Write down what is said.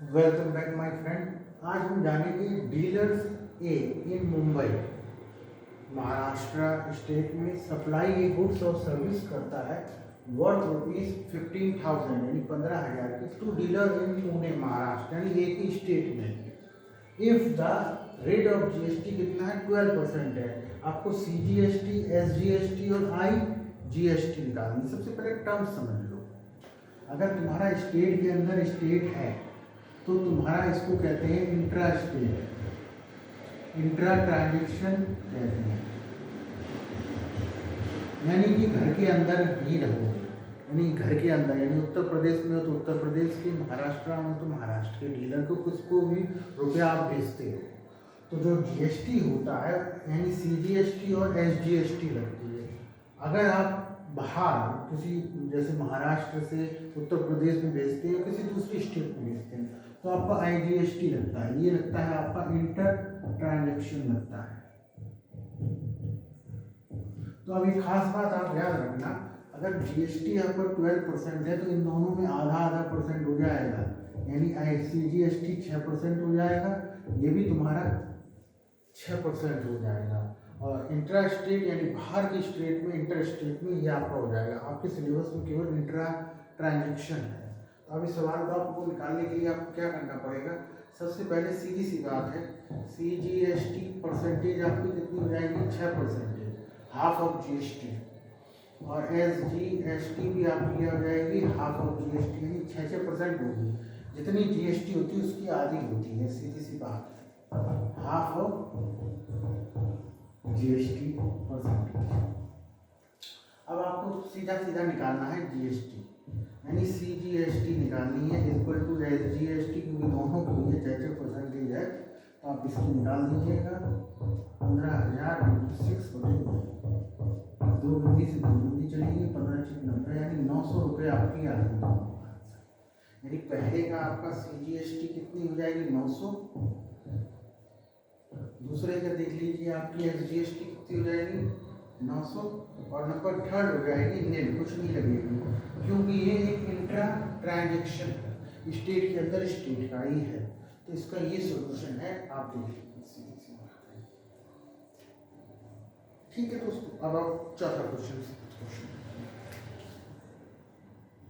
Welcome back my friend. आज हम जानेंगे dealers A in Mumbai Maharashtra state में सप्लाई ए गुड्स और सर्विस करता है वर्थ ₹15,000 यानी 15,000 की to dealer in Pune Maharashtra यानी एक ही स्टेट में। If the rate of GST कितना है 12% है। आपको सीजीएसटी, एसजीएसटी और आईजीएसटी निकालनी। सबसे पहले टर्म समझ लो। अगर तुम्हारा स्टेट के अंदर स्टेट है तो तुम्हारा इसको कहते हैं इंट्रा स्टेट, इंट्रा ट्रांजेक्शन कहते हैं, यानी कि घर के अंदर ही रहो, यानी घर के अंदर, यानी उत्तर प्रदेश में हो तो उत्तर प्रदेश के, महाराष्ट्र में हो तो महाराष्ट्र के डीलर को कुछ को भी रुपया आप भेजते हो तो जो जीएसटी होता है यानी सीजीएसटी और एसजीएसटी लगती है। अगर आप बाहर किसी जैसे महाराष्ट्र से उत्तर प्रदेश में भेजते हैं, किसी दूसरी स्टेट में भेजते हैं तो आपका आईजीएसटी लगता है। ये लगता है आपका इंटर ट्रांजेक्शन लगता है। तो अब एक खास बात आप याद रखना, अगर जीएसटी आपका 12% है तो इन दोनों में आधा आधा परसेंट हो जाएगा, यानी सीजीएसटी 6% हो जाएगा, ये भी तुम्हारा 6% हो जाएगा। और इंट्रा स्टेट यानी बाहर की स्टेट में, इंटर स्टेट में ये आपका हो जाएगा। आपके सिलेबस में केवल इंट्रा ट्रांजेक्शन है। तो अब इस सवाल को आपको निकालने के लिए आपको क्या करना पड़ेगा, सबसे पहले सीधी सी बात है, सीजीएसटी परसेंटेज आपकी कितनी हो जाएगी 6%, हाफ ऑफ जीएसटी, और एसजीएसटी भी आपकी क्या हो जाएगी हाफ ऑफ जीएसटी, यानी 6% होगी। जितनी जीएसटी होती है उसकी आधी होती है, सीधी सी बात है, हाफ ऑफ जीएसटी परसेंटेज। अब आपको सीधा सीधा निकालना है जीएसटी, यानी सीजीएसटी निकालनी है इक्वल टू एसजीएसटी, क्योंकि दोनों को ये 6% है तो आप इसको निकाल दीजिएगा। 15,000 × 6 दो बंदी से दो बंदी चलेगी, 15×6 = 90, यानी 900 रुपये आपकी आ गई। यानी पहले का आपका सीजीएसटी कितनी हो जाएगी 900, दूसरे का देख लीजिए आपकी एसजीएसटी कितनी हो जाएगी 900, और नंबर थर्ड हो जाएगी नील, कुछ नहीं लगेगी, क्योंकि ये एक इंट्रा ट्रांजेक्शन है, स्टेट के अंदर स्टेट का ही है। तो इसका ये सॉल्यूशन है, आप देख लीजिए। ठीक है दोस्तों, अब आप चौथा क्वेश्चन।